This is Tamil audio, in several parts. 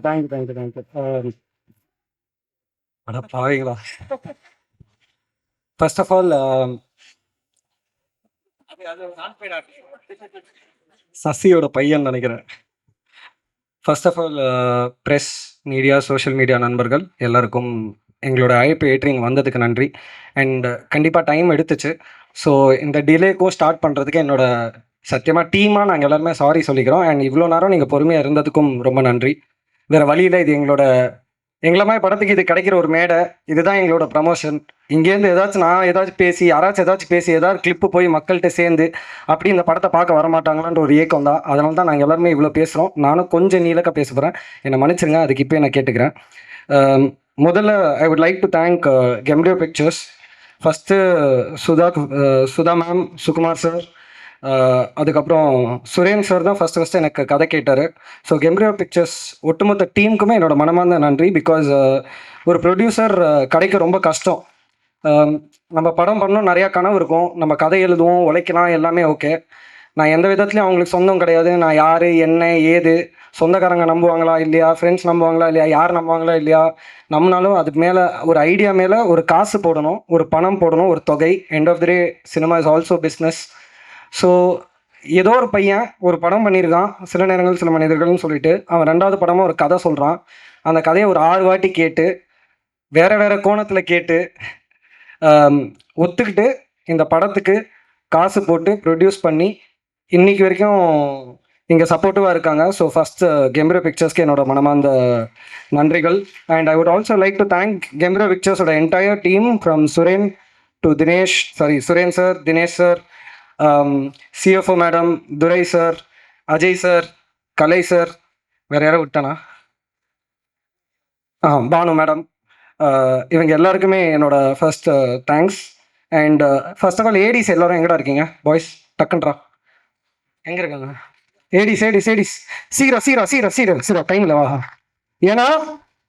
தேங்க்யூ. அட பாவீங்களா. ஃபர்ஸ்ட் ஆஃப் ஆல் சசியோட பையன் நினைக்கிறேன். First of all press, media, social media நண்பர்கள் எல்லாருக்கும் எங்களோட அழைப்பு ஏற்றி இங்கே வந்ததுக்கு நன்றி. அண்ட் கண்டிப்பாக டைம் எடுத்துச்சு. ஸோ இந்த டிலேக்கும் ஸ்டார்ட் பண்ணுறதுக்கு என்னோட சத்தியமாக டீமாக நாங்கள் எல்லாருமே சாரி சொல்லிக்கிறோம். அண்ட் இவ்வளோ நேரம் நீங்கள் பொறுமையாக இருந்ததுக்கும் ரொம்ப நன்றி. வேறு வழியில் இது எங்களை மாதிரி படத்துக்கு இது கிடைக்கிற ஒரு மேடை. இதுதான் எங்களோட ப்ரமோஷன். இங்கேருந்து ஏதாச்சும் பேசி ஏதாவது கிளிப்பு போய் மக்கள்கிட்ட சேர்ந்து அப்படி இந்த படத்தை பார்க்க வரமாட்டாங்களான்ற ஒரு ஏக்கம் தான். அதனால தான் நாங்கள் எல்லாருமே இவ்வளோ பேசுகிறோம். நானும் கொஞ்சம் நீளக்க பேச போகிறேன், என்னை மன்னிச்சிருங்க. அதுக்கு இப்போ நான் கேட்டுக்கிறேன். முதல்ல I would like to thank Kemrio pictures. First Sudha ma'am, Sukumar sir, அதுக்கப்புறம் சுரேன் சார் தான் ஃபஸ்ட்டு எனக்கு கதை கேட்டார். ஸோ கெம்ரியோ பிக்சர்ஸ் ஒட்டுமொத்த டீமுக்குமே என்னோட மனமார்ந்த நன்றி. பிகாஸ் ஒரு ப்ரொடியூசர் கிடைக்க ரொம்ப கஷ்டம். நம்ம படம் பண்ணணும், நிறையா கனவு இருக்கும், நம்ம கதை எழுதுவோம், உழைக்கலாம், எல்லாமே ஓகே. நான் எந்த விதத்துலையும் அவங்களுக்கு சொந்தம் கிடையாது. நான் யார், என்ன, ஏது, சொந்தக்காரங்க நம்புவாங்களா இல்லையா, ஃப்ரெண்ட்ஸ் நம்புவாங்களா இல்லையா, யார் நம்புவாங்களா இல்லையா, நம்மளாலும் அதுக்கு மேலே ஒரு ஐடியா மேலே ஒரு காசு போடணும், ஒரு பணம் போடணும், ஒரு தொகை. End of the day cinema is also business. So ஏதோ ஒரு பையன் ஒரு படம் பண்ணியிருக்கான், சில நேரங்கள் சில மனிதர்கள்னு சொல்லிட்டு அவன் ரெண்டாவது படமாக ஒரு கதை சொல்கிறான். அந்த கதையை ஒரு 6 வாட்டி கேட்டு வேறு கோணத்தில் கேட்டு ஒத்துக்கிட்டு இந்த படத்துக்கு காசு போட்டு ப்ரொடியூஸ் பண்ணி இன்றைக்கி வரைக்கும் இங்கே சப்போர்ட்டிவாக இருக்காங்க. ஸோ ஃபஸ்ட்டு கெம்ரியோ பிக்சர்ஸ்க்கு என்னோட மனமார்ந்த நன்றிகள். And I would also like to thank Kemrio பிக்சர்ஸோட entire team from Suren sir, Dinesh sir, CFO madam, Durai sir, Ajay sir, Kalai sir, வேறு யாரும் விட்டானா, பானு மேடம், இவங்க எல்லாருக்குமே என்னோட first thanks. And first of all ADs எல்லோரும் எங்கடா இருக்கீங்க பாய்ஸ்? டக்குன்றா எங்கே இருக்காங்க? ஏடிஸ் சீரோ டைமில் வா. ஏன்னா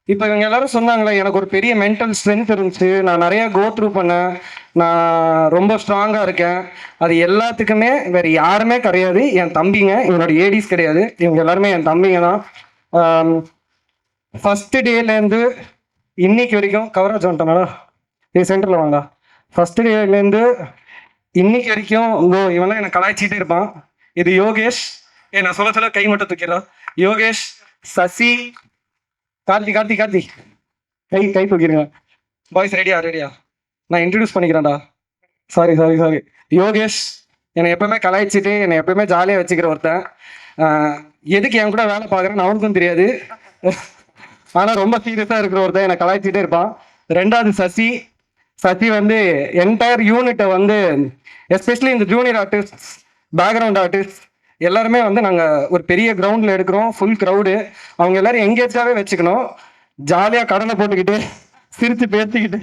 இப்போ இவங்க எல்லாரும் சொன்னாங்களே, எனக்கு ஒரு பெரிய மென்டல் ஸ்ட்ரென்த் இருந்துச்சு, நான் நிறையா கோ த்ரூ பண்ணேன், நான் ரொம்ப ஸ்ட்ராங்காக இருக்கேன். அது எல்லாத்துக்குமே வேறு யாருமே கிடையாது, என் தம்பிங்க. இவனோட ஏடிஸ் கிடையாது, இவங்க எல்லாருமே என் தம்பிங்க தான். ஃபஸ்ட்டு டேலேருந்து இன்னைக்கு வரைக்கும் கவரேஜ் வந்துட்டோம்டா, இது சென்டரில் வாங்க. ஃபஸ்ட்டு டேலேருந்து இன்னைக்கு வரைக்கும் இவெல்லாம் என்னை கலாய்ச்சிட்டே இருப்பான். இது யோகேஷ். நான் சொல்ல கை மட்டும் தூக்கிடுறான். யோகேஷ், சசி, கார்த்தி கை தூக்கிடுங்க பாய்ஸ். ரெடியா நான் இன்ட்ரடியூஸ் பண்ணிக்கிறேன்டா. சாரி. யோகேஷ் என்னை எப்பவுமே கலாய்ச்சிட்டு என்னை எப்பவுமே ஜாலியாக வச்சுக்கிற ஒருத்தன். எதுக்கு என் கூட வேலை பார்க்குறேன்னு அவனுக்கும் தெரியாது, ஆனால் ரொம்ப சீரியஸாக இருக்கிற ஒருத்தன் என்னை கலாய்ச்சிட்டே இருப்பான். ரெண்டாவது சசி வந்து என்டையர் யூனிட்டை வந்து எஸ்பெஷலி இந்த ஜூனியர் ஆர்டிஸ்ட், பேக்ரவுண்ட் ஆர்டிஸ்ட் எல்லாருமே வந்து நாங்கள் ஒரு பெரிய கிரவுண்டில் எடுக்கிறோம், ஃபுல் க்ரௌடு. அவங்க எல்லோரும் எங்கேஜாகவே வச்சுக்கணும், ஜாலியாக கடனை போட்டுக்கிட்டு சிரித்து பேசிக்கிட்டு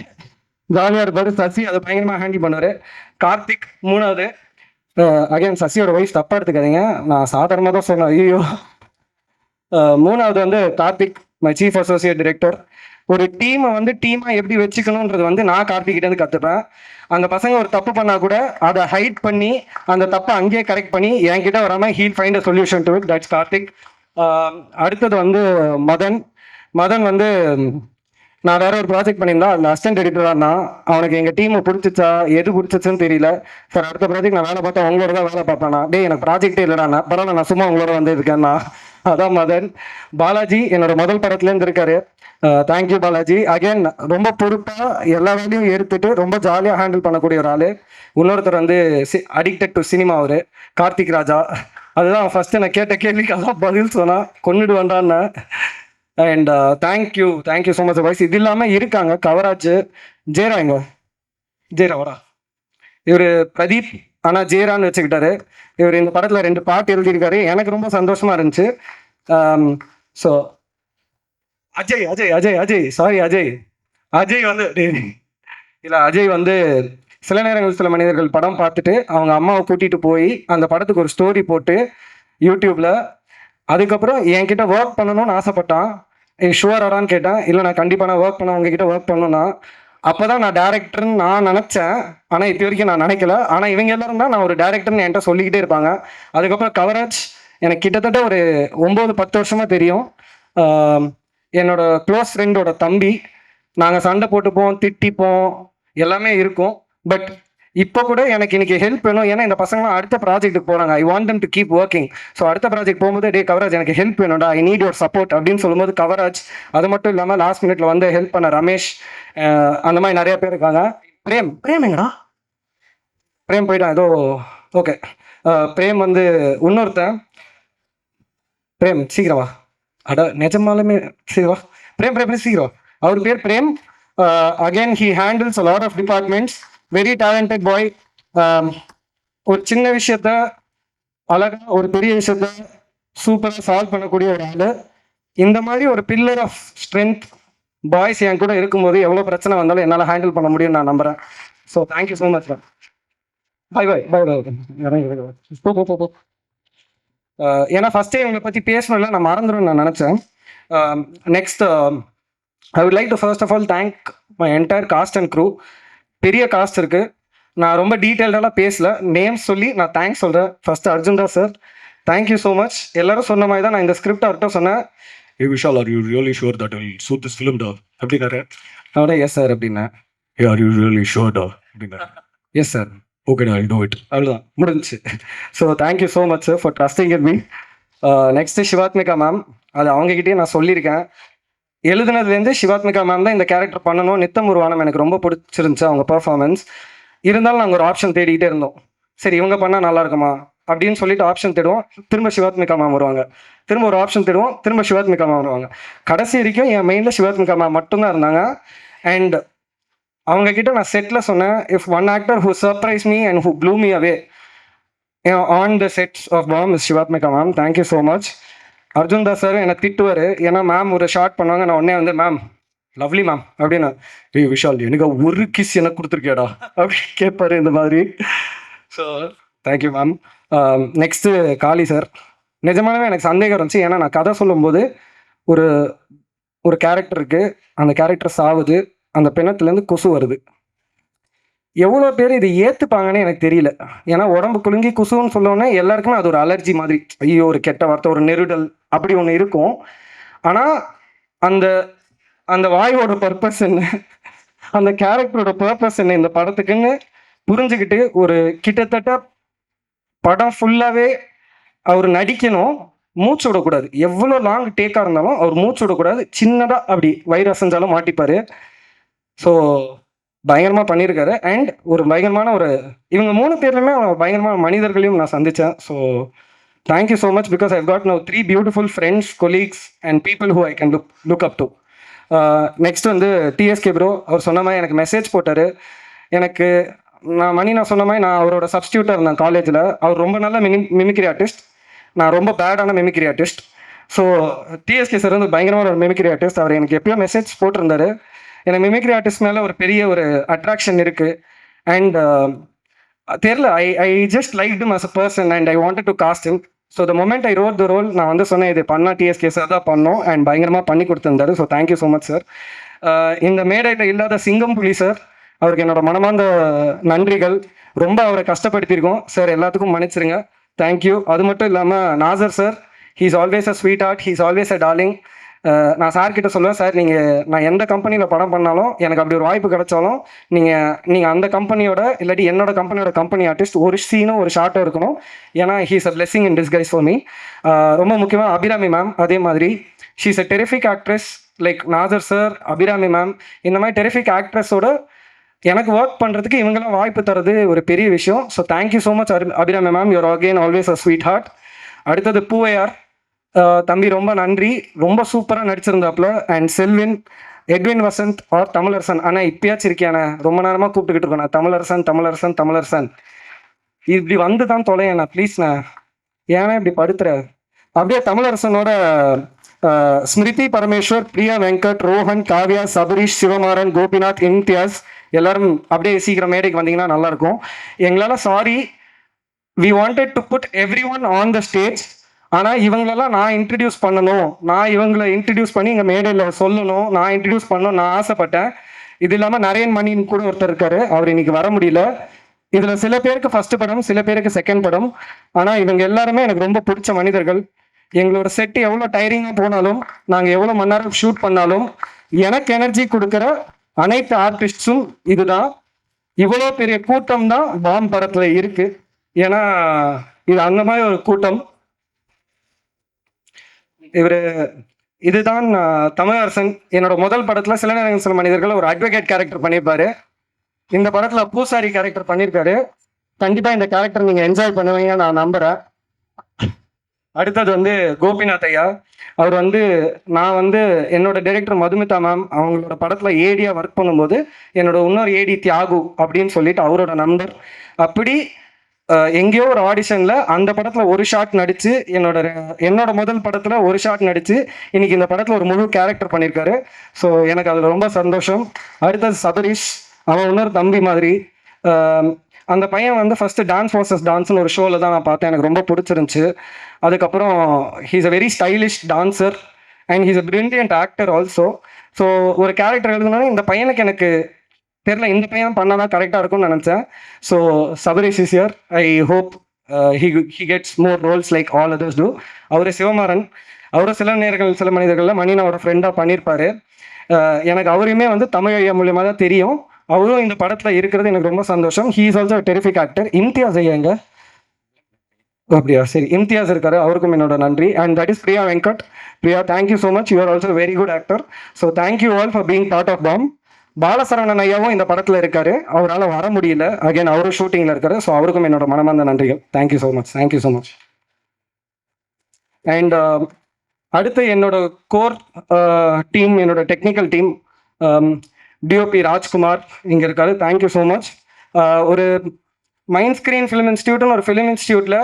ஜாலியாக இருப்பார் சசி. அதை பயங்கரமாக ஹேண்டில் பண்ணுவார். கார்த்திக் மூணாவது. அகைன் சசியோட வயசு தப்பாக எடுத்துக்காதீங்க, நான் சாதாரணமாக தான் சொன்னேன், ஐயோ. மூணாவது வந்து Karthik, my chief associate director. ஒரு டீமை வந்து டீமாக எப்படி வச்சுக்கணுன்றது வந்து நான் கார்த்திக்கிட்டேருந்து கற்றுப்பேன். அந்த பசங்க ஒரு தப்பு பண்ணால் கூட அதை ஹைட் பண்ணி அந்த தப்பை அங்கேயே கரெக்ட் பண்ணி என்கிட்ட வராமல் he'll find a solution to it. That's Karthik. அடுத்தது வந்து மதன் வந்து நான் வேற ஒரு ப்ராஜெக்ட் பண்ணியிருந்தா அதில் அசிஸ்டன்ட் எடிட்டராக இருந்தான். அவனுக்கு எங்கள் டீமை பிடிச்சிச்சா எது பிடிச்சிச்சுன்னு தெரியல. சார் அடுத்த ப்ராஜெக்ட் நான் வேலை பார்த்தா உங்களோட தான் வேலை பார்ப்பேனா? எனக்கு ப்ராஜெக்டே இல்லைடா, பரவாயில்ல நான் சும்மா உங்களோட வந்து இருக்கேன்னா. அதான் மதன். பாலாஜி என்னோட முதல் படத்துலேருந்து இருக்காரு. தேங்க்யூ பாலாஜி. அகைன் ரொம்ப பொறுப்பாக எல்லா வேலையும் எடுத்துட்டு ரொம்ப ஜாலியாக ஹேண்டில் பண்ணக்கூடிய ஒரு ஆள். இன்னொருத்தர் வந்து அடிக்டட் டு சினிமா, அவர் கார்த்திக் ராஜா. அதுதான் ஃபஸ்ட்டு நான் கேட்ட கேள்விக்கு அதான் பதில் சொன்னால் கொண்டுட்டு வந்தான்னு. And thank you so much voice. இது இல்லாமல் இருக்காங்க கவராஜ், ஜெயராவரா, இவர் பிரதீப் ஆனால் ஜெயரான்னு வச்சுக்கிட்டாரு. இவர் இந்த படத்தில் 2 பாட்டு எழுதியிருக்காரு, எனக்கு ரொம்ப சந்தோஷமாக இருந்துச்சு. ஸோ அஜய் வந்து இல்லை, அஜய் வந்து சில நேரங்கள் சில மனிதர்கள் படம் பார்த்துட்டு அவங்க அம்மாவை கூட்டிகிட்டு போய் அந்த படத்துக்கு ஒரு ஸ்டோரி போட்டு யூடியூப்பில், அதுக்கப்புறம் என்கிட்ட ஒர்க் பண்ணணும்னு ஆசைப்பட்டான். ஷுவராடான்னு கேட்டேன். இல்லை நான் கண்டிப்பாக நான் ஒர்க் பண்ண உங்ககிட்ட ஒர்க் பண்ணணும்னா. அப்போ தான் நான் டேரக்டர்னு நான் நினச்சேன், ஆனால் இப்போ வரைக்கும் நான் நினைக்கல. ஆனால் இவங்க எல்லாரும் தான் நான் ஒரு டேரக்டர்னு என்கிட்ட சொல்லிக்கிட்டே இருப்பாங்க. அதுக்கப்புறம் கவராஜ் எனக்கு கிட்டத்தட்ட ஒரு 9-10 வருஷமாக தெரியும். என்னோட க்ளோஸ் ஃப்ரெண்டோட தம்பி. நாங்கள் சண்டை போட்டுப்போம், திட்டிப்போம், எல்லாமே இருக்கும். பட் இப்போ கூட எனக்கு இன்னைக்கு ஹெல்ப் வேணும். ஏன்னா இந்த பசங்களாம் அடுத்த ப்ராஜெக்ட்டுக்கு போகிறாங்க. I want them to keep working. So அடுத்த ப்ராஜெக்ட் போகும்போது டே கவராஜ் எனக்கு ஹெல்ப் வேணும்டா, ஐ நீட் யுவர் சப்போர்ட் அப்படின்னு சொல்லும்போது கவராஜ், அது மட்டும் இல்லாமல் லாஸ்ட் மினிட்ல வந்து ஹெல்ப் பண்ண ரமேஷ், அந்த மாதிரி நிறைய பேர் இருக்காங்க. பிரேம் எங்கடா? பிரேம் போயிட்டான் ஏதோ. ஓகே, பிரேம் வந்து இன்னொருத்தன். பிரேம் சீக்கிரம் வா. அட நிஜமாலுமே சரி வா. பிரேம் சீக்கிரம். அவர் பேர் Prem. Again he handles a lot of departments. Very talented boy. ஒரு சின்ன விஷயத்த அழகா, ஒரு பெரிய விஷயத்த சூப்பராக சால்வ் பண்ணக்கூடிய ஒரு ஆள். இந்த மாதிரி ஒரு பில்லர் ஆஃப் ஸ்ட்ரென்த் பாய்ஸ் என் கூட இருக்கும்போது எவ்வளோ பிரச்சனை வந்தாலும் என்னால் ஹேண்டில் பண்ண முடியும்னு நான் நம்புகிறேன். So thank you so much. Bye. போ. ஏன்னா ஃபஸ்ட்டே இவங்களை பற்றி பேசணும்ல, நான் மறந்துடும் நான் நினச்சேன். Next I would like to first of all thank my entire cast and crew. பெரிய காஸ்ட் இருக்குது. நான் ரொம்ப டீட்டெயில்டாக பேசல, நேம் சொல்லி நான் தேங்க்ஸ் சொல்கிறேன். First Arjun Das sir, thank you so much. எல்லாரும் சொன்ன மாதிரி தான் நான் இந்த ஸ்கிரிப்ட் அவர்கிட்ட சொன்னேன். ஏ Vishal, are you really sure that will suit this film டா அப்படின்னாரு. அவட எஸ் சார் அப்படின்னேன். ஏ ஆர் யூ ரியலி ஷுவர் டா அப்படின்னாரு. Yes sir, okay I do it. அவ்வளோதான், முடிஞ்சிச்சு. So thank you so much sir for trusting in me. Next Sivathmika ma'am, அது அவங்ககிட்டயே நான் சொல்லியிருக்கேன். எழுதுனதுலேருந்து சிவாத்மிகா மேம் தான் இந்த கேரக்டர் பண்ணணும். நித்தம் ஒரு வானம் எனக்கு ரொம்ப பிடிச்சிருந்துச்சு அவங்க பர்ஃபார்மன்ஸ். இருந்தாலும் நாங்கள் ஒரு ஆப்ஷன் தேடிக்கிட்டே இருந்தோம். சரி இவங்க பண்ணால் நல்லா இருக்குமா அப்படின்னு சொல்லிட்டு ஆப்ஷன் தேடுவோம். திரும்ப சிவாத்மிகா மேம் வருவாங்க. திரும்ப ஒரு ஆப்ஷன் தேடுவோம். திரும்ப சிவாத்மிகா மேம் வருவாங்க. கடைசி வரைக்கும் என் மெயினில் சிவாத்மிகா மேம் மட்டும்தான் இருந்தாங்க. அண்ட் அவங்கக்கிட்ட நான் செட்டில் சொன்னேன், if one actor who surprise me and who blew me away on the sets of Bomb is Shivathmika ma'am. Thank you so much. Arjun Das sir என்னை திட்டுவார். ஏன்னா மேம் ஒரு ஷார்ட் பண்ணுவாங்க, நான் உடனே வந்து மேம் லவ்லி மேம் அப்படின்னா, ஏய் விஷால் எனக்கு ஒரு கிஸ் எனக்கு கொடுத்துருக்கியாடா அப்படின்னு கேட்பாரு இந்த மாதிரி. So thank you ma'am. நெக்ஸ்ட்டு காளி சார். நிஜமானவே எனக்கு சந்தேகம் இருந்துச்சு. ஏன்னா நான் கதை சொல்லும்போது ஒரு ஒரு கேரக்டர் இருக்குது, அந்த கேரக்டர் சாவுது, அந்த பிணத்துலேருந்து கொசு வருது. எவ்வளோ பேர் இதை ஏற்றுப்பாங்கன்னு எனக்கு தெரியல. ஏன்னா உடம்பு குலுங்கி குசுன்னு சொல்லோன்னே எல்லாருக்குமே அது ஒரு அலர்ஜி மாதிரி, ஐயோ ஒரு கெட்ட வார்த்தை, ஒரு நெருடல் அப்படி ஒன்று இருக்கும். ஆனால் அந்த அந்த வாயோட பர்பஸ் என்ன, அந்த கேரக்டரோட பர்பஸ் என்ன இந்த படத்துக்குன்னு புரிஞ்சுக்கிட்டு ஒரு கிட்டத்தட்ட படம் ஃபுல்லாகவே அவர் நடிக்கணும், மூச்சு விடக்கூடாது. எவ்வளோ லாங் டேக்காக இருந்தாலும் அவர் மூச்சு விடக்கூடாது. சின்னதாக அப்படி வயிறு அசைஞ்சாலும் மாட்டிப்பார். ஸோ பயங்கரமாக பண்ணியிருக்காரு. அண்ட் ஒரு பயங்கரமான இவங்க 3 பேர்லையுமே பயங்கரமான மனிதர்களையும் நான் சந்தித்தேன். So thank you so much because I've got now 3 beautiful friends, colleagues and people who I can look up to. Next வந்து டிஎஸ்கே ப்ரோ. அவர் சொன்ன மாதிரி எனக்கு மெசேஜ் போட்டார். எனக்கு நான் சொன்ன மாதிரி நான் அவரோட சப்ஸ்டியூட்டாக இருந்தேன் காலேஜில். அவர் ரொம்ப நல்ல மிமிக்ரி ஆர்டிஸ்ட், நான் ரொம்ப பேடான mimicry artist. So TSK sir வந்து பயங்கரமான ஒரு மிமிக்ரி ஆர்டிஸ்ட். அவர் எனக்கு எப்பயோ மெசேஜ் போட்டிருந்தாரு. எனக்கு மிமிக்ரி ஆர்டிஸ்ட் மேலே ஒரு பெரிய ஒரு அட்ராக்ஷன் இருக்குது. அண்ட் தெரில, I just like him as a person and I wanted to cast him. So the moment I wrote the role, நான் வந்து சொன்னேன் இது பண்ணால் டிஎஸ்கே சார் தான் பண்ணோம். அண்ட் பயங்கரமாக பண்ணி கொடுத்துருந்தாரு. So thank you so much sir. இந்த மேடையில் இல்லாத சிங்கம் புலி சார், அவருக்கு என்னோட மனமார்ந்த நன்றிகள். ரொம்ப அவரை கஷ்டப்படுத்தியிருக்கோம் சார், எல்லாத்துக்கும் மன்னிச்சிருங்க. தேங்க்யூ. அது மட்டும் இல்லாமல் Nassar sir, he is always a sweetheart, he is always a darling. நான் சார்கிட்ட சொல்லுவேன், சார் நான் எந்த கம்பெனியில் படம் பண்ணாலும் எனக்கு அப்படி ஒரு வாய்ப்பு கிடைச்சாலும் நீங்கள் அந்த கம்பெனியோட இல்லாட்டி என்னோட கம்பெனியோட கம்பெனி ஆர்டிஸ்ட் ஒரு சீனும் ஒரு ஷார்ட்டும் இருக்கணும். ஏன்னா he is a blessing in disguise for me. ரொம்ப முக்கியமாக அபிராமி மேம் அதே மாதிரி, she is a terrific actress. Like Nassar sir, Abirami ma'am, இந்த மாதிரி டெரிஃபிக் ஆக்ட்ரஸோட எனக்கு ஒர்க் பண்ணுறதுக்கு இவங்கெல்லாம் வாய்ப்பு தரது ஒரு பெரிய விஷயம். So thank you so much Abirami ma'am, you're again always a sweetheart. அடுத்தது பூவையார் தம்பி, ரொம்ப நன்றி, ரொம்ப சூப்பராக நடிச்சிருந்தாப்புல. And Selvin, Edwin Vasanth R Tamilarasan. ஆனால் இப்பயாச்சும் இருக்கியாண்ணே, ரொம்ப நேரமாக கூப்பிட்டுக்கிட்டு இருக்கேன் தமிழரசன் இப்படி வந்து தான் தொலையண்ணா ப்ளீஸ்ண்ணா, ஏன்னா இப்படி படுத்துற. அப்படியே தமிழரசனோட ஸ்மிருதி பரமேஸ்வர், பிரியா வெங்கட், ரோஹன், காவ்யா, சபரீஷ், சிவமாறன், கோபிநாத், இம்தியாஸ் எல்லாரும் அப்படியே சீக்கிரம் மேடைக்கு வந்தீங்கன்னா நல்லாயிருக்கும். எங்களால் sorry, we wanted to put everyone on the stage. ஆனால் இவங்களெல்லாம் நான் இன்ட்ரடியூஸ் பண்ணணும், நான் இவங்களை இன்ட்ரடியூஸ் பண்ணி இங்கே மேடையில் சொல்லணும், நான் இன்ட்ரடியூஸ் பண்ணணும் நான் ஆசைப்பட்டேன். இது இல்லாமல் நரேன் மணின்னு கூட ஒருத்தர் இருக்காரு, அவர் இன்னைக்கு வர முடியல. இதில் சில பேருக்கு ஃபர்ஸ்ட் படம், சில பேருக்கு செகண்ட் படம். ஆனால் இவங்க எல்லாருமே எனக்கு ரொம்ப பிடிச்ச மனிதர்கள். எங்களோட செட்டு எவ்வளோ டயரிங்காக போனாலும், நாங்கள் எவ்வளோ மணி நேரம் ஷூட் பண்ணாலும், எனக்கு எனர்ஜி கொடுக்குற அனைத்து ஆர்டிஸ்ட்ஸும் இதுதான். இவ்வளோ பெரிய கூட்டம் தான் பாம் படத்தில் இருக்கு. ஏன்னா இது அந்த மாதிரி ஒரு கூட்டம். இவர் இதுதான் தமிழரசன். என்னோட முதல் படத்தில் சில நேரங்கள் சில மனிதர்கள் ஒரு அட்வொகேட் கேரக்டர் பண்ணியிருப்பாரு. இந்த படத்தில் பூசாரி கேரக்டர் பண்ணியிருக்காரு. கண்டிப்பாக இந்த கேரக்டர் நீங்கள் என்ஜாய் பண்ணுவீங்க நான் நம்புகிறேன். அடுத்தது வந்து கோபிநாத் ஐயா. அவர் வந்து நான் வந்து என்னோட டைரக்டர் மதுமிதா மேம் அவங்களோட படத்தில் ஏடியாக ஒர்க் பண்ணும்போது என்னோட இன்னொரு ஏடி தியாகு அப்படின்னு சொல்லிட்டு அவரோட நம்பர். அப்படி எங்கேயோ ஒரு ஆடிஷனில் அந்த படத்தில் ஒரு ஷாட் நடித்து என்னோட முதல் படத்தில் ஒரு ஷாட் நடித்து இன்னைக்கு இந்த படத்தில் ஒரு முழு கேரக்டர் பண்ணியிருக்காரு. ஸோ எனக்கு அதில் ரொம்ப சந்தோஷம். அடுத்தது சபரீஷ். அவன் இன்னொரு தம்பி மாதிரி. அந்த பையன் வந்து ஃபஸ்ட்டு டான்ஸ் வர்சஸ் டான்ஸ்னு ஒரு ஷோவில் தான் நான் பார்த்தேன். எனக்கு ரொம்ப பிடிச்சிருந்துச்சு. அதுக்கப்புறம் he's a very stylish dancer and he's a brilliant actor also. So ஒரு கேரக்டர் எழுதுனாலும் இந்த பையனுக்கு எனக்கு தெரியல, இந்த பையன் பண்ணால் தான் கரெக்டாக இருக்கும்னு நினச்சேன். So Sabarish is here. I hope he gets more roles like all others too. அவர் சிவமாறன். அவரும் சில மனிதர்களில் மணின்னு அவரோட ஃப்ரெண்டாக பண்ணியிருப்பார். எனக்கு அவரையுமே வந்து தமிழ் ஐயா மூலியமாக தான் தெரியும். அவரும் இந்த படத்தில் இருக்கிறது எனக்கு ரொம்ப சந்தோஷம். He is also terrific actor. Imtiaz ஐயாங்க அப்படியா? சரி, இம்தியாஸ் இருக்காரு, அவருக்கும் என்னோட நன்றி. And that is Priya Venkat. Priya, thank you so much. You are also very good actor. So thank you all for being part of Bomb. Balasaravanan ஐயாவும் இந்த படத்தில் இருக்காரு. அவரால் வர முடியல. அகைன் அவரும் ஷூட்டிங்கில் இருக்காரு. ஸோ அவருக்கும் என்னோட மனமார்ந்த நன்றிகள். Thank you so much. Thank you so much. And அடுத்து என்னோட கோர் டீம், என்னோட டெக்னிக்கல் டீம், டிஓபி ராஜ்குமார் இங்கே இருக்காரு. Thank you so much. ஒரு மைண்ட் ஸ்க்ரீன் ஃபிலிம் இன்ஸ்டியூட்னு ஒரு ஃபிலிம் இன்ஸ்டியூட்டில்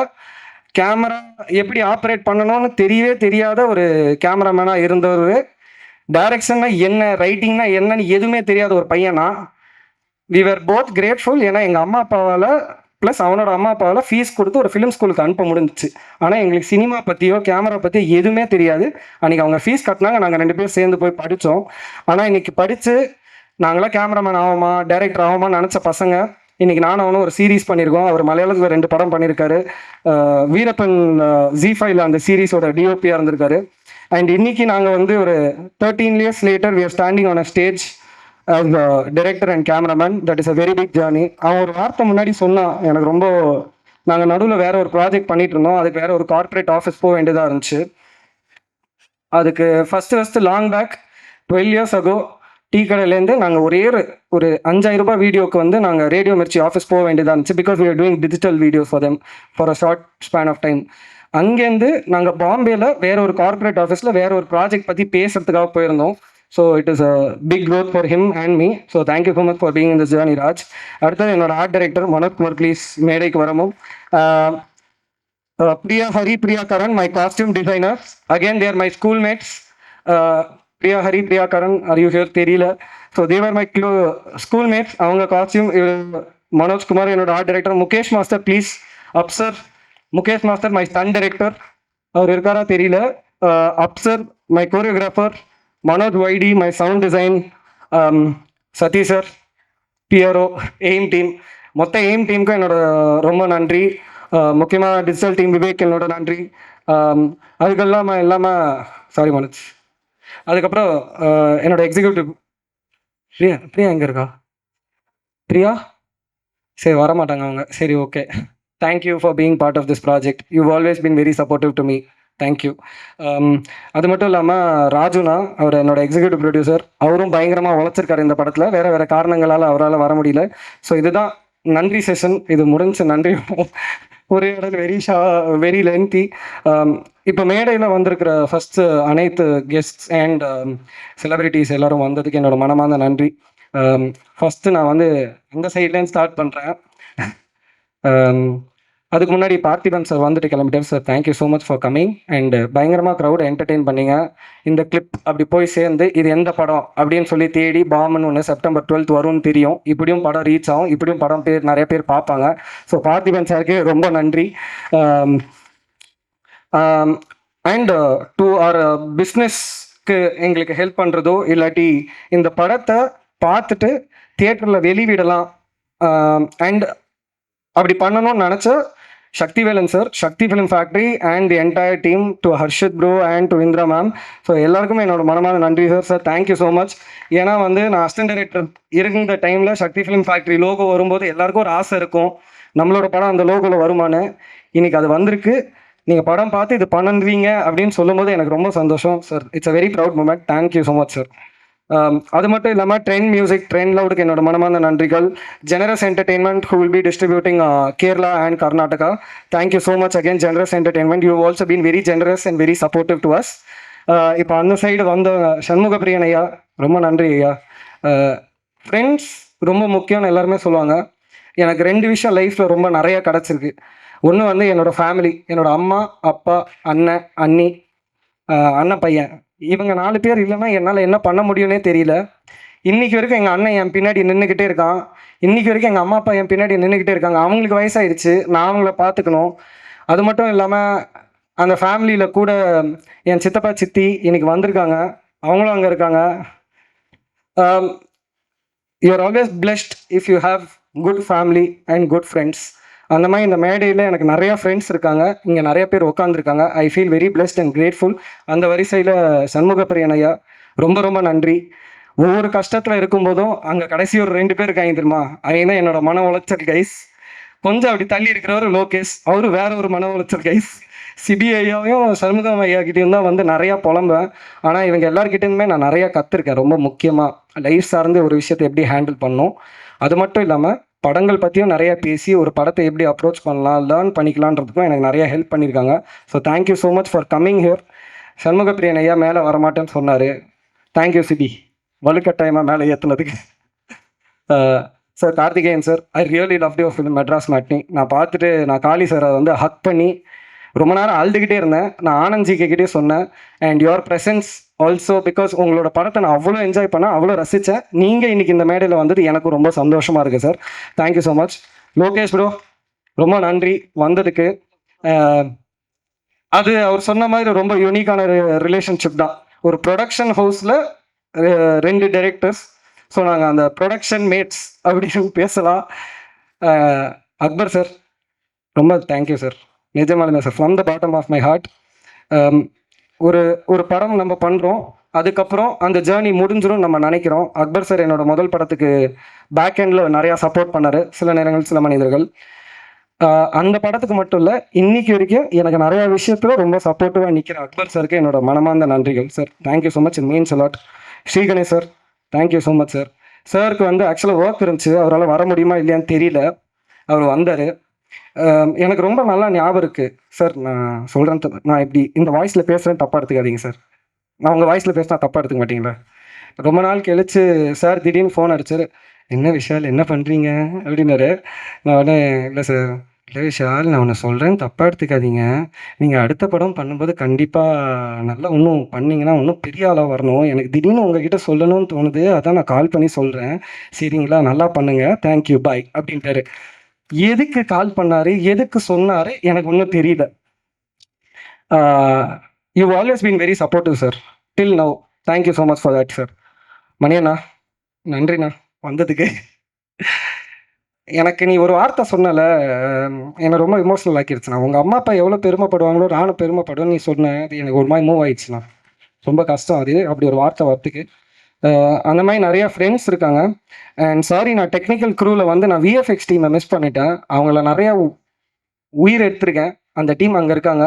கேமரா எப்படி ஆப்ரேட் பண்ணணும்னு தெரியவே தெரியாத ஒரு கேமராமேனாக இருந்தவர். டைரக்ஷன்னா என்ன, ரைட்டிங்னா என்னன்னு எதுவுமே தெரியாத ஒரு பையனா. We are both grateful. ஏன்னா எங்கள் அம்மா அப்பாவால் ப்ளஸ் அவனோட அம்மா அப்பாவால் ஃபீஸ் கொடுத்து ஒரு ஃபிலிம் ஸ்கூலுக்கு அனுப்ப முடிஞ்சிச்சு. ஆனால் எங்களுக்கு சினிமா பற்றியோ கேமரா பற்றியோ எதுவுமே தெரியாது. அன்றைக்கி அவங்க ஃபீஸ் கட்டினாங்க, நாங்கள் 2 பேரும் சேர்ந்து போய் படித்தோம். ஆனால் இன்றைக்கி படித்து நாங்களாம் கேமராமேன் ஆகுமா, டைரக்டர் ஆகுமான்னு நினச்ச பசங்க இன்றைக்கி நானும் அவனும் ஒரு சீரீஸ் பண்ணியிருக்கோம். அவர் மலையாளத்தில் 2 படம் பண்ணியிருக்காரு. வீரப்பன் Z5 அந்த சீரீஸோட டிஓபியாக இருந்திருக்காரு. அண்ட் இன்னைக்கு நாங்கள் வந்து ஒரு 13 years later we are standing on a stage as a director and cameraman. That is a very big journey. அவன் ஒரு வார்த்தை முன்னாடி சொன்னான், எனக்கு ரொம்ப, நாங்கள் நடுவில் வேற ஒரு ப்ராஜெக்ட் பண்ணிட்டு இருந்தோம். அதுக்கு வேற ஒரு கார்ப்பரேட் ஆஃபீஸ் போக வேண்டியதாக இருந்துச்சு. அதுக்கு first long back 12 years ago tea கடையிலேருந்து நாங்கள் ஒரு 5000 ரூபாய் வீடியோக்கு வந்து நாங்கள் ரேடியோ மிர்ச்சி ஆஃபீஸ் போக வேண்டியதாக இருந்துச்சு. Because we are doing digital videos for them for a short span of time. அங்கேருந்து நாங்கள் பாம்பேயில் வேற ஒரு கார்ப்பரேட் ஆஃபீஸில் வேற ஒரு ப்ராஜெக்ட் பற்றி பேசுறதுக்காக போயிருந்தோம். So it is a big growth for him and me. So thank you so much for being in this journey Raj. அடுத்தது என்னோட ஆர்ட் டைரக்டர் மனோஜ்குமார், ப்ளீஸ் மேடைக்கு வரவும். Priya Hari, Priya Karan, my costume designers. Again they're my schoolmates. Priya Hari, Priya Karan, are you here தெரியல. So they're my schoolmates. அவங்க காஸ்டியூம் மனோஜ்குமார் என்னோட art director. Mukesh master please Afsar. Mukesh master my stunt director. அவர் இருக்காரா தெரியல. Afsar my choreographer. மனோஜ் வைடி my sound design. Sathish sir, பியரோ, எய்ம் டீம். மொத்த எய்ம் டீமுக்கும் என்னோட ரொம்ப நன்றி. முக்கியமாக டிஜிட்டல் டீம் விவேக் என்னோட நன்றி. அதுக்கெல்லாம் இல்லாமல் சாரி மனோஜ். அதுக்கப்புறம் என்னோட எக்ஸிக்யூட்டிவ் பிரியா எங்கே இருக்கா? பிரியா சரி, வரமாட்டாங்க அவங்க. சரி, okay. Thank you for being part of this project. You always been very supportive to me. Thank you. அது மட்டும் இல்லாமல் ராஜுனா, அவர் என்னோட எக்ஸிக்யூட்டிவ் ப்ரொடியூசர். அவரும் பயங்கரமாக உழைச்சிருக்காரு இந்த படத்தில். வேறு காரணங்களால் அவரால் வர முடியல. ஸோ இதுதான் நன்றி செஷன். இது முடிஞ்ச நன்றி ஒரு வெரி லென்த்தி. இப்போ மேடையில் வந்திருக்கிற ஃபஸ்ட்டு அனைத்து கெஸ்ட்ஸ் அண்ட் செலிபிரிட்டிஸ் எல்லோரும் வந்ததுக்கு என்னோட மனமார்ந்த நன்றி. ஃபஸ்ட்டு நான் வந்து இந்த சைட்லேருந்து ஸ்டார்ட் பண்ணுறேன். அதுக்கு முன்னாடி பார்த்திபன் சார் வந்துட்டு கிளம்பிட்டார். Sir, thank you so much for coming. And பயங்கரமாக க்ரௌட் என்டர்டெயின் பண்ணிங்க. இந்த கிளிப் அப்படி போய் சேர்ந்து இது எந்த படம் அப்படின்னு சொல்லி தேடி பாம்னு ஒன்று September 12th வரும்னு தெரியும். இப்படியும் படம் ரீச் ஆகும், இப்படியும் படம் நிறைய பேர் பார்ப்பாங்க. ஸோ பார்த்திபன் சாருக்கு ரொம்ப நன்றி. அண்ட் டு அவர் பிஸ்னஸ்க்கு எங்களுக்கு ஹெல்ப் பண்ணுறதோ இல்லாட்டி இந்த படத்தை பார்த்துட்டு தியேட்டரில் வெளிவிடலாம் அண்ட் அப்படி பண்ணணும்னு நினச்ச Shaktivelan sir, Shakti Film Factory and the entire team, to Harshit bro and to Indra ma'am. So எல்லாருக்குமே என்னோட மனமான நன்றி sir. Sir thank you so much. ஏன்னா வந்து நான் அசிஸ்டன்ட் டைரக்டர் இருந்த டைமில் சக்தி ஃபிலிம் ஃபேக்ட்ரி லோகோ வரும்போது எல்லாருக்கும் ஒரு ஆசை இருக்கும், நம்மளோட படம் அந்த லோகோவில் வருமானு. இன்னைக்கு அது வந்திருக்கு. நீங்கள் படம் பார்த்து இது பண்ணுவீங்க அப்படின்னு சொல்லும்போது எனக்கு ரொம்ப சந்தோஷம் sir. It's a very proud moment. Thank you so much sir. அது மட்டும் இல்லாமல் ட்ரெண்ட் மியூசிக், ட்ரெண்ட் லவுடுக்கு என்னோட மனமார்ந்த நன்றிகள். Generous entertainment who will be distributing Kerala and Karnataka. Thank you so much again generous entertainment. You also been very generous and very supportive to us. இப்போ அந்த சைடு வந்த சண்முக பிரியன் ஐயா, ரொம்ப நன்றி ஐயா. ஃப்ரெண்ட்ஸ் ரொம்ப முக்கியம்னு எல்லாருமே சொல்லுவாங்க. எனக்கு 2 விஷயம் லைஃப்பில் ரொம்ப நிறையா கிடச்சிருக்கு. ஒன்று வந்து என்னோடய ஃபேமிலி, என்னோடய அம்மா அப்பா அண்ணன் அண்ணி அண்ணன் பையன், இவங்க 4 பேர் இல்லைன்னா என்னால் என்ன பண்ண முடியும்னே தெரியல. இன்றைக்கி வரைக்கும் எங்கள் அண்ணன் என் பின்னாடி நின்றுக்கிட்டே இருக்கான். இன்றைக்கி வரைக்கும் எங்கள் அம்மா அப்பா என் பின்னாடி நின்றுக்கிட்டே இருக்காங்க. அவங்களுக்கு வயசாகிடுச்சு, நான் அவங்கள பார்த்துக்கணும். அது மட்டும் இல்லாமல் அந்த ஃபேமிலியில் கூட என் சித்தப்பா சித்தி இன்னைக்கு வந்திருக்காங்க, அவங்களும் அங்கே இருக்காங்க. You are always blessed if you have good family and good friends. அந்த மாதிரி இந்த மேடையில் எனக்கு நிறையா ஃப்ரெண்ட்ஸ் இருக்காங்க, இங்கே நிறைய பேர் உட்காந்துருக்காங்க. I feel very blessed and grateful. அந்த வரிசையில் சண்முக பிரியன் ஐயா, ரொம்ப ரொம்ப நன்றி. ஒவ்வொரு கஷ்டத்தில் இருக்கும்போதும் அங்கே கடைசி ஒரு 2 பேர் இருக்காங்க தெரியுமா, அவங்க என்னோட மன உளைச்சல் கைஸ். கொஞ்சம் அப்படி தள்ளி இருக்கிறவர் லோகேஷ், அவரு வேற ஒரு மன உளைச்சல் கைஸ். சிபி ஐயாவையும் சண்முகம் ஐயா கிட்டேயும் தான் வந்து நிறையா புலம்பேன். ஆனால் இவங்க எல்லாருக்கிட்டேயுமே நான் நிறையா கற்றுருக்கேன். ரொம்ப முக்கியமாக லைஃப் சார்ந்து ஒரு விஷயத்தை எப்படி ஹேண்டில் பண்ணணும், அது மட்டும் இல்லாமல் படங்கள் பற்றியும் நிறையா பேசி ஒரு படத்தை எப்படி அப்ரோச் பண்ணலாம், லேர்ன் பண்ணிக்கலான்றதுக்கும் எனக்கு நிறையா ஹெல்ப் பண்ணியிருக்காங்க. So thank you so much for coming here. Shanmugapriyan ஐயா மேலே வரமாட்டேன்னு சொன்னார். தேங்க்யூ சிபி, வலுக்கட்டாயமாக மேலே ஏற்றுனதுக்கு. Sir Karthikeyan sir, I really love your film Madras matinee. நான் பார்த்துட்டு நான் காளி சாரை வந்து ஹக் பண்ணி ரொம்ப நேரம் அழுதுகிட்டே இருந்தேன். நான் ஆனந்த் ஜிக்கிட்டே சொன்னேன். And your presence also, because உங்களோட படத்தை நான் அவ்வளோ என்ஜாய் பண்ணேன், அவ்வளோ ரசித்தேன். நீங்கள் இன்றைக்கி இந்த மேடையில் வந்தது எனக்கு ரொம்ப சந்தோஷமாக இருக்குது sir. Thank you so much. Lokesh bro, ரொம்ப நன்றி வந்ததுக்கு. அது அவர் சொன்ன மாதிரி ரொம்ப யூனிக்கான ரிலேஷன்ஷிப் தான். ஒரு ப்ரொடக்ஷன் ஹவுஸில் 2 டைரக்டர்ஸ், ஸோ நாங்கள் அந்த ப்ரொடக்ஷன் மேட்ஸ் அப்படின்னு பேசலாம். அக்பர் சார், ரொம்ப தேங்க்யூ சார். நிஜமாலுமே sir, from the bottom of my heart. ஒரு படம் நம்ம பண்ணுறோம், அதுக்கப்புறம் அந்த ஜேர்னி முடிஞ்சிடும் நம்ம நினைக்கிறோம். அக்பர் சார் என்னோட முதல் படத்துக்கு பேக் எண்டில் நிறையா சப்போர்ட் பண்ணார், சில நேரங்கள் சில மனிதர்கள். அந்த படத்துக்கு மட்டும் இல்லை, இன்னைக்கு வரைக்கும் எனக்கு நிறையா விஷயத்தில் ரொம்ப சப்போர்ட்டிவாக நிற்கிற அக்பர் சாருக்கு என்னோட மனமார்ந்த நன்றிகள் sir. Thank you so much, it means a lot. Sri Ganesh sir, thank you so much sir. சாருக்கு வந்து ஆக்சுவலாக ஒர்க் இருந்துச்சு, அவரால் வர முடியுமா இல்லையான்னு தெரியல, அவர் வந்தார். எனக்கு ரொம்ப நல்லா ஞாபகம் இருக்குது சார். நான் சொல்கிறேன், நான் இப்படி இந்த வாய்ஸில் பேசுகிறேன், தப்பாக எடுத்துக்காதீங்க சார். நான் உங்கள் வாய்ஸில் பேசினா தப்பாக எடுத்துக்க மாட்டீங்களா? ரொம்ப நாள் கழிச்சு சார் திடீர்னு ஃபோன் அடிச்சார். என்ன விஷால், என்ன பண்ணுறீங்க அப்படின்னாரு. நான் உடனே, இல்லை சார், இல்லை விஷால், நான் ஒன்று சொல்கிறேன், தப்பாக எடுத்துக்காதீங்க. நீங்கள் அடுத்த படம் பண்ணும்போது கண்டிப்பாக நல்லா இன்னும் பண்ணிங்கன்னா இன்னும் பெரிய ஆளாக வரணும். எனக்கு திடீர்னு உங்ககிட்ட சொல்லணும்னு தோணுது, அதான் நான் கால் பண்ணி சொல்கிறேன். சரிங்களா, நல்லா பண்ணுங்கள், தேங்க்யூ, பாய் அப்படின்ட்டாரு. எதுக்கு கால் பண்ணார், எதுக்கு சொன்னார் எனக்கு ஒன்றும் தெரியல. You always been very supportive sir till now. Thank you so much for that sir. மணியண்ணா, நன்றிண்ணா வந்ததுக்கு. எனக்கு நீ ஒரு வார்த்தை சொன்னல, என்னை ரொம்ப இமோஷனல் ஆக்கிடுச்சுண்ணா. உங்கள் அம்மா அப்பா எவ்வளோ பெருமைப்படுவாங்களோ நானும் பெருமைப்படுவேன் நீ சொன்னேன். அது எனக்கு ஒரு மாதிரி மூவ் ஆயிடுச்சுண்ணா. ரொம்ப கஷ்டம் அது, அப்படி ஒரு வார்த்தை வரத்துக்கு. அந்த மாதிரி நிறையா ஃப்ரெண்ட்ஸ் இருக்காங்க. அண்ட் சாரி, நான் டெக்னிக்கல் க்ரூவில் வந்து நான் விஎஃப்எக்ஸ் டீமை மிஸ் பண்ணிட்டேன். அவங்கள நிறையா உயிர் எடுத்திருக்கேன். அந்த டீம் அங்கே இருக்காங்க.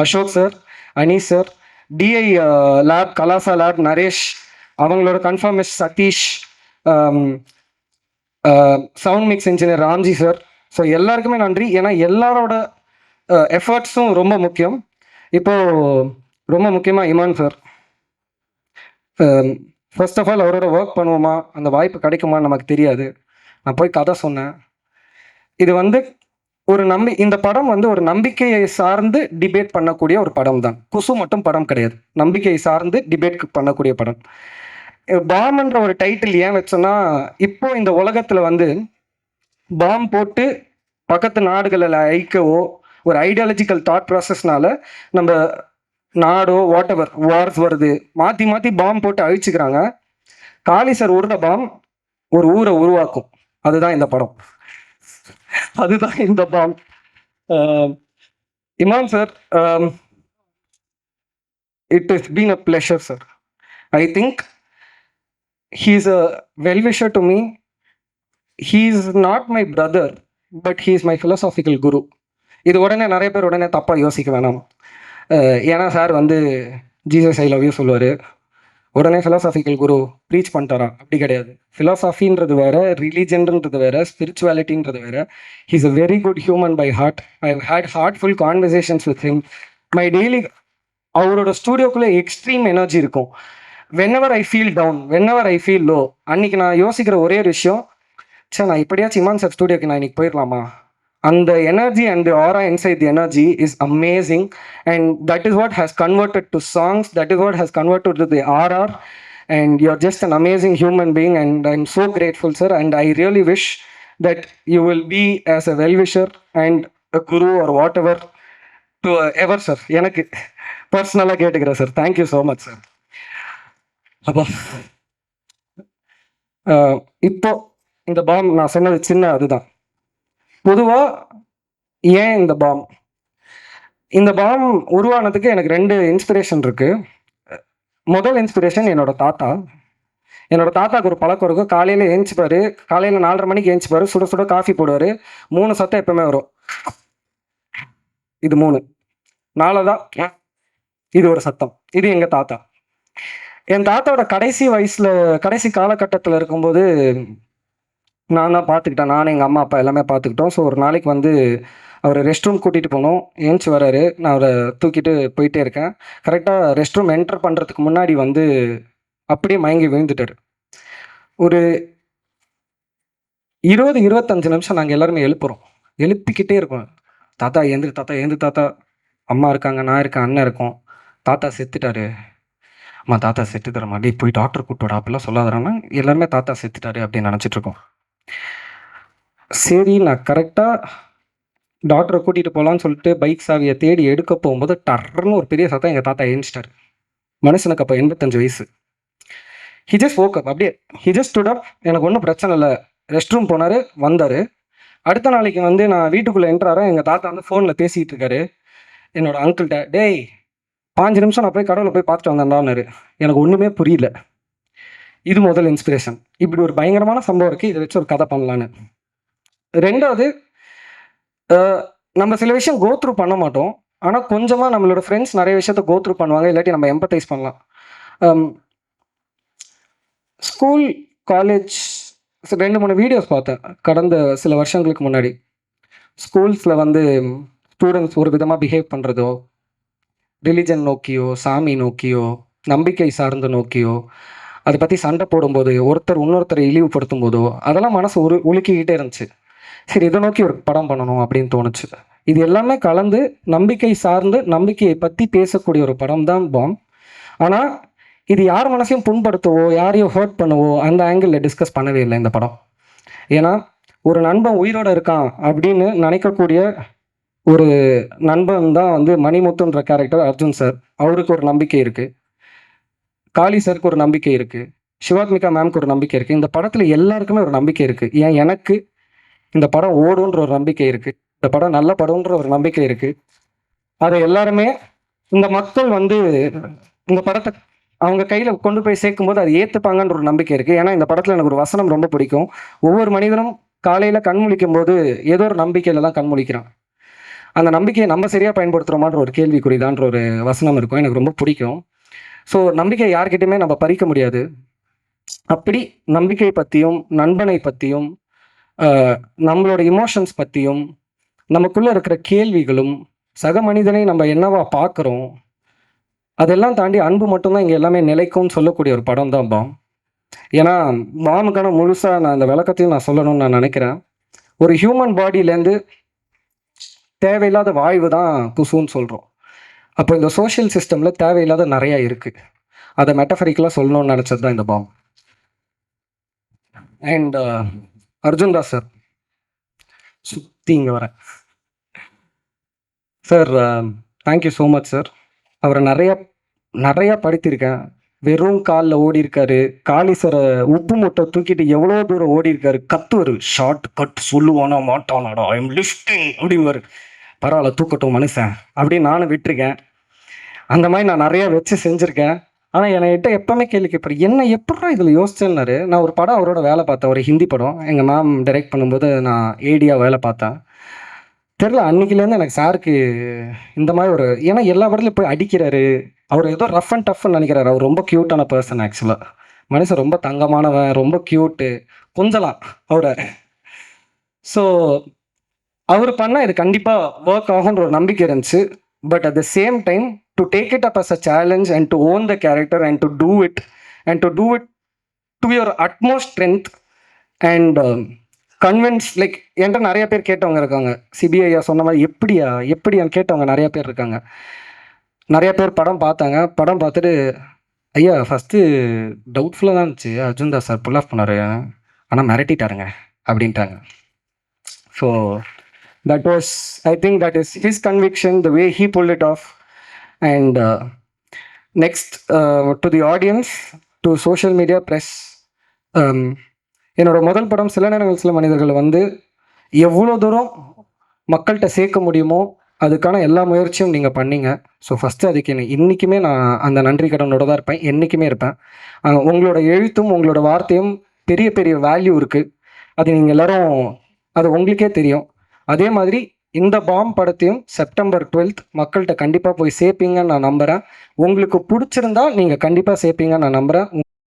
Ashok sir, Anees sir, DI lab, Kalasa lab, Naresh, அவங்களோட conformist Sathish, sound mix engineer Ramji sir. So எல்லாருக்குமே நன்றி. ஏன்னா எல்லாரோட எஃபர்ட்ஸும் ரொம்ப முக்கியம். இப்போது ரொம்ப முக்கியமாக Imman sir, first of all அவரோட ஒர்க் பண்ணுவோமா, அந்த வாய்ப்பு கிடைக்குமான்னு நமக்கு தெரியாது. நான் போய் கதை சொன்னேன். இது வந்து ஒரு இந்த படம் வந்து ஒரு நம்பிக்கையை சார்ந்து டிபேட் பண்ணக்கூடிய ஒரு படம் தான். குசு மட்டும் படம் கிடையாது, நம்பிக்கையை சார்ந்து டிபேட் பண்ணக்கூடிய படம். பாம்ன்ற ஒரு டைட்டில் ஏன் வச்சோன்னா, இப்போ இந்த உலகத்தில் வந்து பாம் போட்டு பக்கத்து நாடுகளில் ஐக்கவோ ஒரு ஐடியாலஜிக்கல் தாட் ப்ராசஸ்னால நம்ம நாடோ வாட் எவர் வார்ஸ் வருது, மாற்றி மாற்றி பாம் போட்டு அழிச்சுக்கிறாங்க. காளி சார் உருட பாம் ஒரு ஊரை உருவாக்கும். அதுதான் இந்த படம், அதுதான் இந்த பாம். Imman sir, it has been a pleasure, sir. I think he's a well-wisher to me. He's not my brother, but he is my philosophical guru. இது உடனே நிறைய பேர் உடனே தப்பாக யோசிக்க வேணாம். ஏன்னா சார் வந்து ஜீசஸ் ஐ லவ் யூ சொல்லுவார், உடனே ஃபிலாசாபிக்கல் குரு ப்ரீச் பண்ணிட்டாராம். அப்படி கிடையாது. ஃபிலாசாஃபின்றது வேற, ரிலீஜன்ன்றது வேற, ஸ்பிரிச்சுவாலிட்டின்றது வேற. He's a very good human by heart. I have had heartful conversations with him. My daily அவரோட ஸ்டூடியோக்குள்ளே எக்ஸ்ட்ரீம் எனர்ஜி இருக்கும். Whenever I feel down, whenever I feel low, அன்னைக்கு நான் யோசிக்கிற ஒரே விஷயம், சே நான் இப்படியாச்சும் இமான் சார் ஸ்டூடியோக்கு நான் இன்னைக்கு போயிடலாமா. And the energy and the aura inside the energy is amazing, and that is what has converted to songs, that is what has converted to the RR, and you're just an amazing human being, and I'm so grateful, sir, and I really wish that you will be as a well-wisher and a guru or whatever to ever, sir. எனக்கு பர்சனலாக கேட்டுக்கிறேன் sir. Thank you so much sir. அப்பா இப்போ இந்த பாம் நான் சொன்னது சின்ன அதுதான். பொதுவாக ஏன் இந்த பாம் உருவானதுக்கு எனக்கு 2 இன்ஸ்பிரேஷன் இருக்குது. முதல் இன்ஸ்பிரேஷன் என்னோட தாத்தாவுக்கு ஒரு பழக்கம் இருக்கும். காலையில் ஏஞ்சிப்பார், காலையில் 4:30 மணிக்கு ஏஞ்சிப்பார், சுட சுட காஃபி போடுவார். 3 சத்தம் எப்பவுமே வரும். இது 3 நாளதான் இது ஒரு சத்தம். இது எங்கள் தாத்தா. என் தாத்தாவோட கடைசி காலகட்டத்தில் இருக்கும்போது நான் தான் பார்த்துக்கிட்டேன். நானும் எங்கள் அம்மா அப்பா எல்லாமே பார்த்துக்கிட்டோம். ஸோ ஒரு நாளைக்கு வந்து அவரை ரெஸ்ட் ரூம் கூட்டிகிட்டு போனோம். ஏஞ்சி வராரு, நான் அவரை தூக்கிட்டு போயிட்டே இருக்கேன். கரெக்டாக ரெஸ்ட் ரூம் என்டர் பண்ணுறதுக்கு முன்னாடி வந்து அப்படியே மயங்கி விழுந்துட்டார். ஒரு 20-25 நிமிஷம் நாங்கள் எல்லாருமே எழுப்பிக்கிட்டே இருக்கோம். தாத்தா ஏந்து தாத்தா, அம்மா இருக்காங்க, நான் இருக்கேன், அண்ணன் இருக்கோம். தாத்தா செத்துட்டாரு, அம்மா தாத்தா செத்துட்டாரம்மா, டே போய் டாக்டர் கூப்பிட்டு அப்படிலாம் சொல்லாதாரன்னா எல்லாருமே தாத்தா செத்துட்டாரு அப்படின்னு நினச்சிட்ருக்கோம். சரி, நான் கரெக்டாக டாக்டரை கூட்டிகிட்டு போகலான்னு சொல்லிட்டு பைக் சாவியை தேடி எடுக்க போகும்போது டர்ன்னு ஒரு பெரிய சத்தம். எங்கள் தாத்தா எழுந்துட்டார். மனுஷனுக்கு அப்போ 85 வயசு. He just woke up. அப்படியே ஹி ஜஸ்ட் stood up. எனக்கு ஒன்றும் பிரச்சனை இல்லை. ரெஸ்ட் ரூம் போனார், வந்தார். அடுத்த நாளைக்கு வந்து நான் வீட்டுக்குள்ளே என்ட்ராறேன். எங்கள் தாத்தா வந்து ஃபோனில் பேசிகிட்டு இருக்காரு என்னோட அங்கிள்கிட்ட. டேய் 5 நிமிஷம் நான் போய் கடவுளை போய் பார்த்துட்டு வந்தேன்டான்னாரு. எனக்கு ஒன்றுமே புரியல. இது முதல் இன்ஸ்பிரேஷன். இப்படி ஒரு பயங்கரமான சம்பவம் இருக்குது, இதை வச்சு ஒரு கதை பண்ணலான்னு. 2வது, நம்ம சில விஷயம் கோத்ரூ பண்ண மாட்டோம், ஆனால் கொஞ்சமாக நம்மளோட ஃப்ரெண்ட்ஸ் நிறைய விஷயத்த கோத்ரூ பண்ணுவாங்க, இல்லாட்டி நம்ம எம்பத்தைஸ் பண்ணலாம். ஸ்கூல், காலேஜ் 2-3 வீடியோஸ் பார்த்தேன் கடந்த சில வருஷங்களுக்கு முன்னாடி. ஸ்கூல்ஸில் வந்து ஸ்டூடெண்ட்ஸ் ஒரு விதமாக பிஹேவ் பண்ணுறதோ, ரிலிஜன் நோக்கியோ, சாமி நோக்கியோ, நம்பிக்கை சார்ந்து நோக்கியோ, அதை பற்றி சண்டை போடும்போது, ஒருத்தர் இன்னொருத்தரை இழிவுபடுத்தும் போதோ, அதெல்லாம் மனசு உலுக்கிக்கிட்டே இருந்துச்சு. சரி, இதை நோக்கி ஒரு படம் பண்ணணும் அப்படின்னு தோணுச்சு. இது எல்லாமே கலந்து நம்பிக்கை சார்ந்து நம்பிக்கையை பற்றி பேசக்கூடிய ஒரு படம் தான் பாம். ஆனால் இது யார் மனசையும் புண்படுத்தவோ, யாரையும் ஹர்ட் பண்ணவோ அந்த ஆங்கிளில் டிஸ்கஸ் பண்ணவே இல்லை இந்த படம். ஏன்னா ஒரு நண்பன் உயிரோடு இருக்கான் அப்படின்னு நினைக்கக்கூடிய ஒரு நண்பன் தான் வந்து மணிமுத்துன்ற கேரக்டர் அர்ஜுன் சார். அவருக்கு ஒரு நம்பிக்கை இருக்குது, காளி சாருக்கு ஒரு நம்பிக்கை இருக்குது, சிவாத்மிகா மேம்க்கு ஒரு நம்பிக்கை இருக்குது. இந்த படத்தில் எல்லாருக்குமே ஒரு நம்பிக்கை இருக்குது. ஏன் எனக்கு இந்த படம் ஓடுன்ற ஒரு நம்பிக்கை இருக்குது, இந்த படம் நல்ல படம்ன்ற ஒரு நம்பிக்கை இருக்குது. அதை எல்லாருமே இந்த மக்கள் வந்து இந்த படத்தை அவங்க கையில் கொண்டு போய் சேர்க்கும்போது அதை ஏற்றுப்பாங்கன்ற ஒரு நம்பிக்கை இருக்குது. ஏன்னா இந்த படத்தில் எனக்கு ஒரு வசனம் ரொம்ப பிடிக்கும். ஒவ்வொரு மனிதனும் காலையில் கண்முழிக்கும் போது ஏதோ ஒரு நம்பிக்கையில் தான் கண்முழிக்கிறான். அந்த நம்பிக்கையை நம்ம சரியாக பயன்படுத்துகிறோமான்ற ஒரு கேள்விக்குறிதான்ற ஒரு வசனம் இருக்கும், எனக்கு ரொம்ப பிடிக்கும். ஸோ நம்பிக்கை யார்கிட்டையுமே நம்ம பறிக்க முடியாது. அப்படி நம்பிக்கை பற்றியும், நண்பனை பற்றியும், நம்மளோட இமோஷன்ஸ் பற்றியும், நமக்குள்ளே இருக்கிற கேள்விகளும், சக மனிதனை நம்ம என்னவா பார்க்குறோம், அதெல்லாம் தாண்டி அன்பு மட்டும்தான் இங்கே எல்லாமே நிலைக்கும்னு சொல்லக்கூடிய ஒரு படம் தான் பாம். ஏன்னா பாமுக்கான முழுசாக நான் இந்த விளக்கத்தையும் நான் சொல்லணும்னு நான் நினைக்கிறேன். ஒரு ஹியூமன் பாடியிலேருந்து தேவையில்லாத வாய்வு தான் குசுன்னு சொல்கிறோம். அப்போ இந்த சோஷியல் சிஸ்டமில் தேவையில்லாத நிறையா இருக்குது. அதை மெட்டஃபரிக்கலாக சொல்லணும்னு நினச்சது தான் இந்த பாம். அண்ட் அர்ஜுன் தாஸ் சார், சுற்றி இங்கே வரேன் sir. Thank you so much sir. அவரை நிறையா படித்திருக்கேன். வெறும் காலில் ஓடி இருக்காரு. காளீஸ்வர உப்பு மூட்டை தூக்கிட்டு எவ்வளோ தூரம் ஓடி இருக்காரு. கத்துவார், ஷார்ட் கட் சொல்லுவானா மாட்டானாடா, ஐ எம் லிஃப்டிங் அப்படிங்குவார். பரவாயில்ல தூக்கட்டும் மனுஷன் அப்படின்னு நானும் விட்டுருக்கேன். அந்த மாதிரி நான் நிறைய வச்சு செஞ்சுருக்கேன். ஆனால் என்கிட்ட எப்போவுமே கேள்வி கேட்பாரு, என்ன எப்படா இதில் யோசிச்சேன்னாரு. நான் ஒரு படம் அவரோட வேலை பார்த்தேன், ஒரு ஹிந்தி படம். எங்கள் மேம் டைரக்ட் பண்ணும்போது நான் ஏடியாக வேலை பார்த்தேன். தெரில, அன்னைக்குலேருந்து எனக்கு சாருக்கு இந்த மாதிரி ஒரு, ஏன்னா எல்லா படத்துலையும் போய் அடிக்கிறாரு. அவர் ஏதோ ரஃப் அண்ட் டஃப்னு நினைக்கிறாரு. அவர் ரொம்ப க்யூட்டான பர்சன் ஆக்சுவலாக. மனுஷன் ரொம்ப தங்கமானவன், ரொம்ப க்யூட்டு, கொஞ்சலாம் அவரை. ஸோ அவர் பண்ணால் இது கண்டிப்பாக ஒர்க் ஆகுன்ற ஒரு நம்பிக்கை இருந்துச்சு. But at the same time to take it up as a challenge and to own the character and to do it to your utmost strength and convince. Like என்கிட்ட நிறைய பேர் கேட்டவங்க இருக்காங்க, சிபிஐயா சொன்ன மாதிரி எப்படியான்னு கேட்டவங்க நிறைய பேர் இருக்காங்க. நிறைய பேர் படம் பார்த்தாங்க. படம் பார்த்துட்டு, ஐயா ஃபஸ்ட்டு டவுட்ஃபுல்லாக தான் இருந்துச்சு, Arjun Das sir pull off பண்ணார், ஆனால் மிரட்டிட்டாருங்க அப்படின்ட்டாங்க. So that was, I think that is his conviction, the way he pulled it off. And next, to the audience, to social media press, என்னோட முதல் படம் சில நேரங்கள் சில மனிதர்கள் வந்து எவ்வளோ தூரம் மக்கள்கிட்ட சேர்க்க முடியுமோ அதுக்கான எல்லா முயற்சியும் நீங்கள் பண்ணீங்க. ஸோ ஃபஸ்ட்டு அதுக்கு இன்றைக்குமே நான் அந்த நன்றி கடனோட தான் இருப்பேன், என்றைக்குமே இருப்பேன். உங்களோட எழுத்தும் உங்களோட வார்த்தையும் பெரிய பெரிய வேல்யூ இருக்குது. அது நீங்கள் எல்லோரும், அது உங்களுக்கே தெரியும். அதே மாதிரி இந்த பாம் படத்தையும் செப்டம்பர் 12th மக்கள்கிட்ட கண்டிப்பாக போய் சேர்ப்பீங்கன்னு நான் நம்புகிறேன். உங்களுக்கு பிடிச்சிருந்தா நீங்கள் கண்டிப்பாக சேர்ப்பீங்கன்னு நான் நம்புகிறேன்.